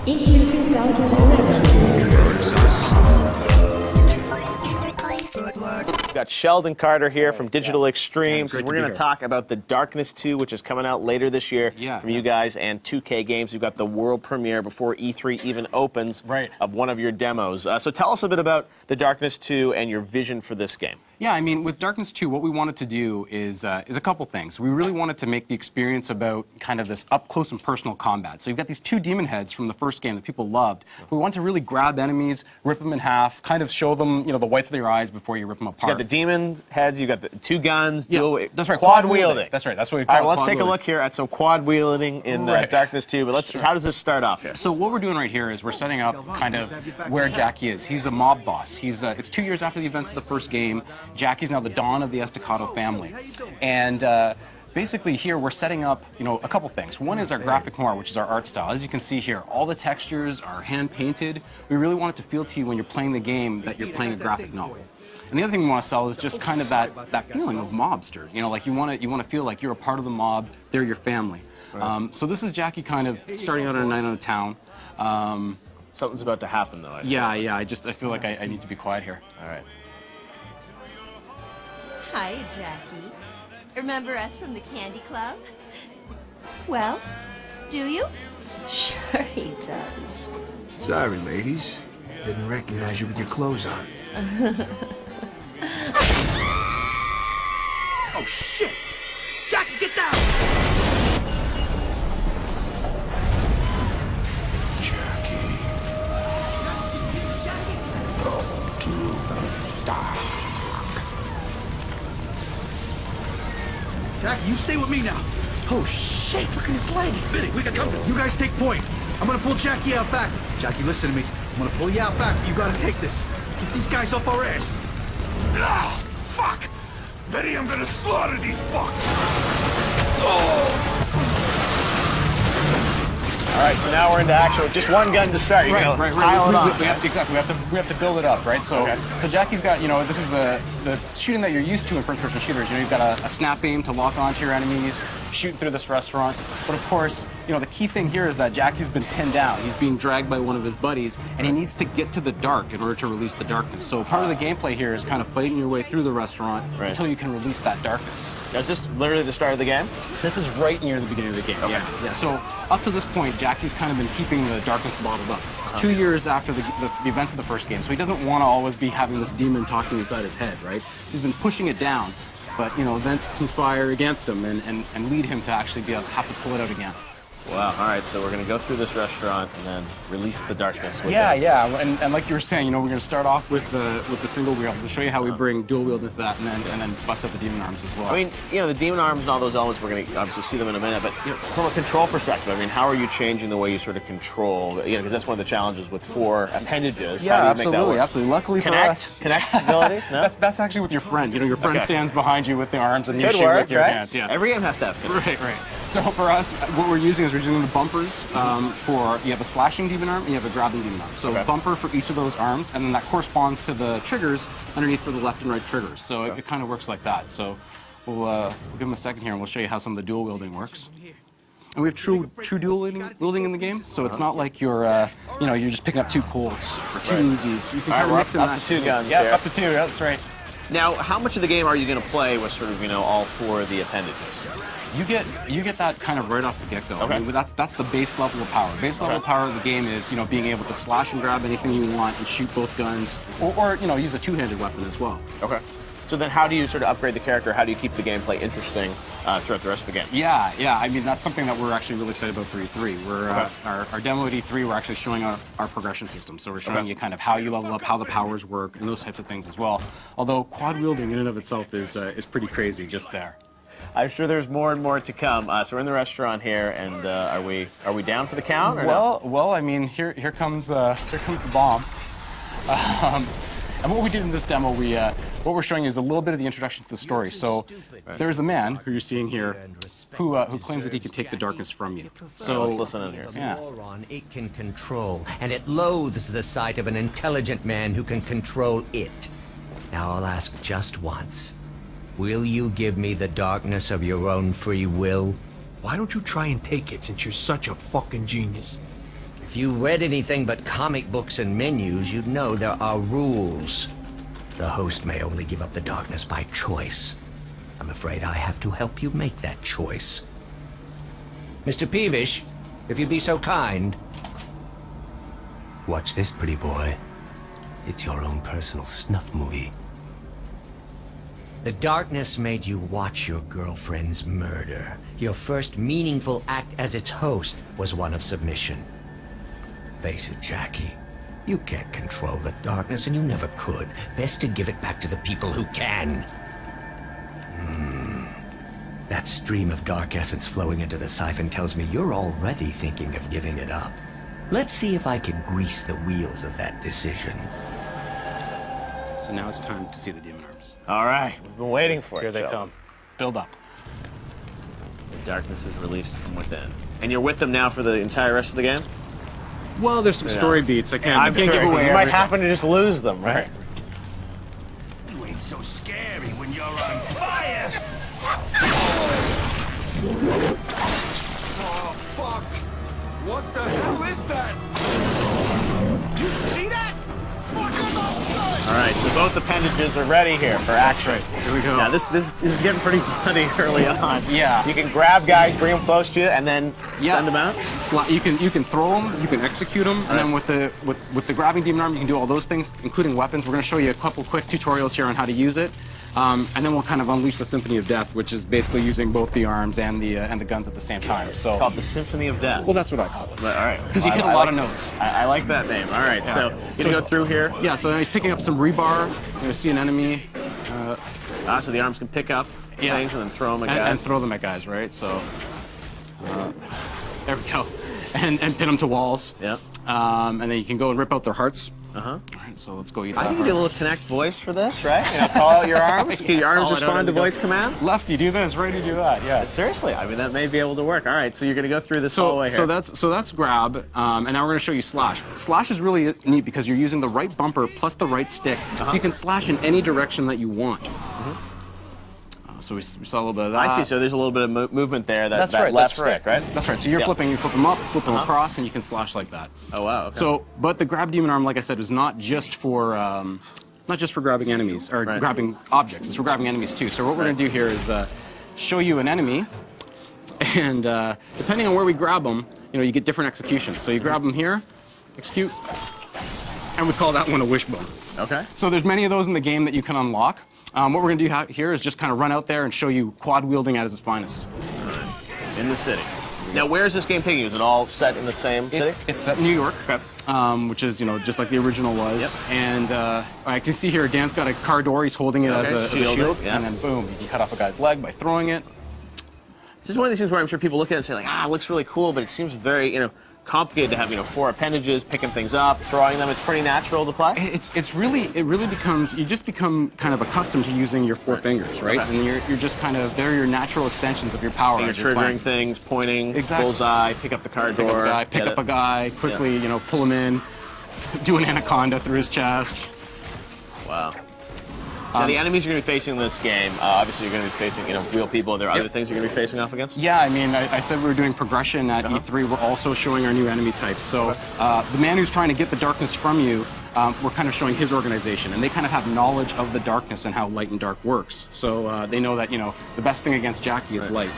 E3 2011. We've got Sheldon Carter here from Digital Extremes. We're going to talk about The Darkness 2, which is coming out later this year from you guys, and 2K Games. You've got the world premiere before E3 even opens of one of your demos. So tell us a bit about The Darkness 2 and your vision for this game. Yeah, I mean, with Darkness 2, what we wanted to do is a couple things. We really wanted to make the experience about kind of this up-close and personal combat. So you've got these two demon heads from the first game that people loved. We want to really grab enemies, rip them in half, kind of show them, you know, the whites of their eyes before you rip them apart. So you got the demon heads, you got the two guns, that's right, quad wielding. That's right, that's what we call it. All right, let's take a look here at some quad wielding in Darkness 2. But how does this start off here? So what we're doing right here is we're setting up kind of where Jackie is. He's a mob boss. It's 2 years after the events of the first game. Jackie's now the Dawn of the Estacado family. And basically here we're setting up, you know, a couple things. One is our graphic noir, which is our art style. As you can see here, all the textures are hand painted. We really want it to feel to you when you're playing the game that you're playing a graphic novel. And the other thing we want to sell is just kind of that feeling of mobster. You know, like you want to feel like you're a part of the mob, they're your family. So this is Jackie kind of starting out on a night on a town. Something's about to happen though. I feel like I need to be quiet here. All right. Hi, Jackie. Remember us from the Candy Club? Well, do you? Sure he does. Sorry, ladies. Didn't recognize you with your clothes on. Oh, shit! Jackie, get down! Jackie. Go to the dark. Jackie, you stay with me now. Oh, shit, look at his leg. Vinny, we got company. You guys take point. I'm gonna pull Jackie out back. Jackie, listen to me. I'm gonna pull you out back. You gotta take this. Get these guys off our ass. Ah, fuck! Vinny, I'm gonna slaughter these fucks! Oh! All right, so now we're into action with just one gun to start. You Right. pile it on. Exactly. We have to build it up, right? So, so Jackie's got, you know, this is the shooting that you're used to in first-person shooters. You know, you've got a snap aim to lock onto your enemies, shooting through this restaurant. But of course, you know, the key thing here is that Jackie's been pinned down. He's being dragged by one of his buddies, and he needs to get to the dark in order to release the darkness. So part of the gameplay here is kind of fighting your way through the restaurant until you can release that darkness. Now, is this literally the start of the game? This is right near the beginning of the game. Yeah. So up to this point, Jackie's kind of been keeping the darkness bottled up. It's 2 years after the events of the first game, so he doesn't want to always be having this demon talking inside his head, right? He's been pushing it down, but you know, events conspire against him and lead him to actually have to pull it out again. Wow. All right, so we're going to go through this restaurant and then release the darkness with it. And like you were saying, you know, we're going to start off with the single wheel. We'll show you how we bring dual wield into that, and then bust up the demon arms as well. I mean, you know, the demon arms and all those elements, we're going to obviously see them in a minute, but you know, from a control perspective, I mean, how are you changing the way you sort of control, you know, because that's one of the challenges with 4 appendages. Yeah, how do you make that work? absolutely. Luckily for us, Connect abilities? No? That's actually with your friend. You know, your friend stands behind you with the arms and you shoot with your hands. Yeah. Every game has to have connect. Right. So for us, what we're using is we're using the bumpers for, you have a slashing demon arm and you have a grabbing demon arm. So bumper for each of those arms, and then that corresponds to the triggers underneath for the left and right triggers. So it kind of works like that. So we'll give him a second here and we'll show you how some of the dual wielding works. And we have true dual wielding in the game, so it's not like you're, you know, you're just picking up 2 Colts or 2 Uzis. You can kind of mix and match. Up to 2 guns. Yeah, up to 2. That's right. Now, how much of the game are you going to play with sort of, you know, all 4 of the appendages? You get that kind of right off the get-go. I mean, that's the base level of power. Base level of power of the game is, you know, being able to slash and grab anything you want and shoot both guns, or you know, use a 2-handed weapon as well. Okay. So then how do you sort of upgrade the character? How do you keep the gameplay interesting throughout the rest of the game? Yeah. I mean, that's something that we're actually really excited about for E3. We're our demo at E3, we're actually showing our progression system. So we're showing you kind of how you level up, how the powers work, and those types of things as well. Although quad wielding in and of itself is pretty crazy just there. I'm sure there's more and more to come. So we're in the restaurant here, and are we down for the count? Or well, I mean, here comes the bomb. And what we did in this demo, what we're showing you is a little bit of the introduction to the story. So there's a man who you're seeing here who claims that he can take the darkness from you. So let's listen in here. Yeah. Moron it can control, and it loathes the sight of an intelligent man who can control it. Now I'll ask just once. Will you give me the darkness of your own free will? Why don't you try and take it since you're such a fucking genius? If you read anything but comic books and menus, you'd know there are rules. The host may only give up the darkness by choice. I'm afraid I have to help you make that choice. Mr. Peevish, if you'd be so kind. Watch this, pretty boy. It's your own personal snuff movie. The darkness made you watch your girlfriend's murder. Your first meaningful act as its host was one of submission. Face it, Jackie. You can't control the darkness, and you never could. Best to give it back to the people who can. That stream of dark essence flowing into the siphon tells me you're already thinking of giving it up. Let's see if I can grease the wheels of that decision. So now it's time to see the demon arms. All right, we've been waiting for it. Here they Sheldon. come. Build up. The darkness is released from within. And you're with them now for the entire rest of the game? Well, there's some story beats. I can't give away You might everything. happen to just lose them, right? You ain't so scary when you're on fire! Oh, fuck! What the hell is that? You see that? All right, so both appendages are ready here for action. Here we go. Now, this is getting pretty bloody early on. Yeah. You can grab guys, bring them close to you, and then send them out? You can throw them, you can execute them, and then with the grabbing demon arm, you can do all those things, including weapons. We're going to show you a couple quick tutorials here on how to use it, and then we'll kind of unleash the Symphony of Death, which is basically using both the arms and the guns at the same time. So It's called the Symphony of Death. well, that's what I call it. But, all right. Because you hit a lot of notes. I like that name. All right, so you're going to go through here. Yeah, so he's picking up some rebar. You're going to see an enemy. So the arms can pick up things and then throw them at and, guys. and throw them at guys, right? So there we go. And pin them to walls. Yep. And then you can go and rip out their hearts. Uh-huh. All right, so let's go eat I that think you do a heart. little connect voice for this, right? You know, call out your arms. Can your arms Call it out respond as to you go. voice commands? Lefty, do this. Righty, do that. Yeah. Seriously, I mean, that may be able to work. All right, so you're going to go through this hallway here. So that's grab, and now we're going to show you slash. Slash is really neat because you're using the right bumper plus the right stick, so you can slash in any direction that you want. So we saw a little bit of that. I see, so there's a little bit of movement there, that That's right, left that's right. stick, right? That's right. So you're flipping, you flip them up, flip them across, and you can slash like that. Oh, wow, okay. So, but the grab demon arm, like I said, is not just for grabbing enemies or grabbing objects. It's for grabbing enemies too. So what we're going to do here is show you an enemy, and depending on where we grab them, you get different executions. So you grab them here, execute, and we call that one a wishbone. Okay. So there's many of those in the game that you can unlock. What we're going to do here is just kind of run out there and show you quad wielding at its finest. In the city. Now, where is this game taking you? Is it all set in the same city? It's set in New York, which is just like the original was. Yep. And I can see here Dan's got a car door. He's holding it as a shield, yeah. and then boom, you can cut off a guy's leg by throwing it. This is one of these things where I'm sure people look at it and say, like, it looks really cool, but it seems very, complicated to have, 4 appendages, picking things up, throwing them. It's pretty natural to play. It really becomes, you just become kind of accustomed to using your 4 fingers, right? Okay. And you're just kind of, they're your natural extensions of your power. You're as you're triggering playing. things, pointing, Exactly. bullseye, pick up the car door. Pick up a guy, quickly, pull him in, do an anaconda through his chest. Wow. Now, the enemies you're going to be facing in this game, obviously you're going to be facing, real people. Are there other things you're going to be facing off against? Yeah, I mean, I said we were doing progression at E3. We're also showing our new enemy types. So the man who's trying to get the darkness from you, we're kind of showing his organization. And they kind of have knowledge of the darkness and how light and dark works. So they know that, the best thing against Jackie is light.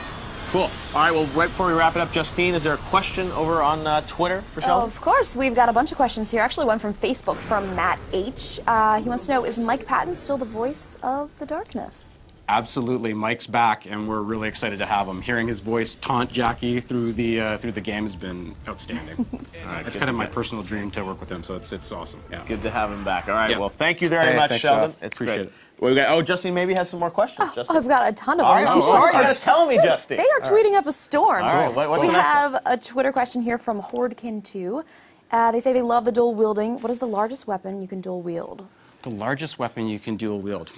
Cool. All right, well, right before we wrap it up, Justine, is there a question over on Twitter for Sheldon? Of course. We've got a bunch of questions here. Actually, one from Facebook from Matt H. He wants to know, is Mike Patton still the voice of the darkness? Absolutely, Mike's back, and we're really excited to have him. Hearing his voice taunt Jackie through the game has been outstanding. It's kind of my personal dream to work with him, so it's awesome. Yeah. Good to have him back. All right, Yeah. well, thank you very much, thanks, Sheldon. Jeff. It's Appreciate great. it. Well, Justine maybe has some more questions. Justine. I've got a ton of All them. right, People you are- got to tell me, Justine. They are tweeting up a storm. All right, what's we the next have a Twitter question here from Hordkin2. They say they love the dual wielding. What is the largest weapon you can dual wield? The largest weapon you can dual wield.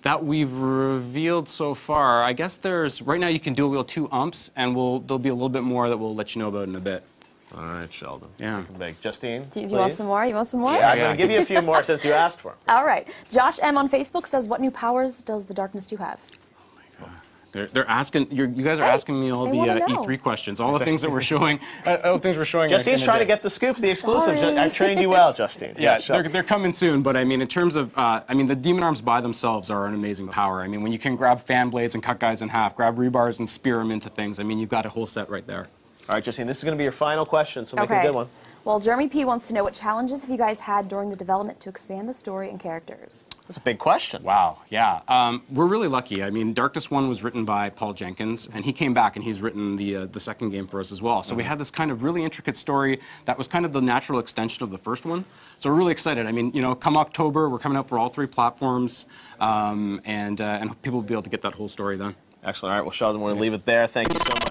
That we've revealed so far. I guess right now you can dual wield 2 umps, and there'll be a little bit more that we'll let you know about in a bit. All right, Sheldon. Yeah. Justine, Do you want some more? You want some more? Yeah, I'm going to give you a few more since you asked for them. All right. Josh M on Facebook says, what new powers does the Darkness 2 have? They're asking. You guys are asking me all the E3 questions, all the things that we're showing. All the things we're showing. Justine's trying to get the scoop, the exclusive. I've trained you well, Justine. Yeah, they're coming soon. But I mean, in terms of, the demon arms by themselves are an amazing power. I mean, when you can grab fan blades and cut guys in half, grab rebars and spear them into things. I mean, you've got a whole set right there. All right, Justine, this is going to be your final question, so make a good one. Well, Jeremy P. wants to know what challenges have you guys had during the development to expand the story and characters? That's a big question. Wow, yeah. We're really lucky. I mean, Darkness 1 was written by Paul Jenkins, and he came back and he's written the second game for us as well. So we had this kind of really intricate story that was kind of the natural extension of the first one. So we're really excited. I mean, come October, we're coming out for all 3 platforms, and people will be able to get that whole story then. Excellent. All right, well, Sheldon, we're going to leave it there. Thank you so much.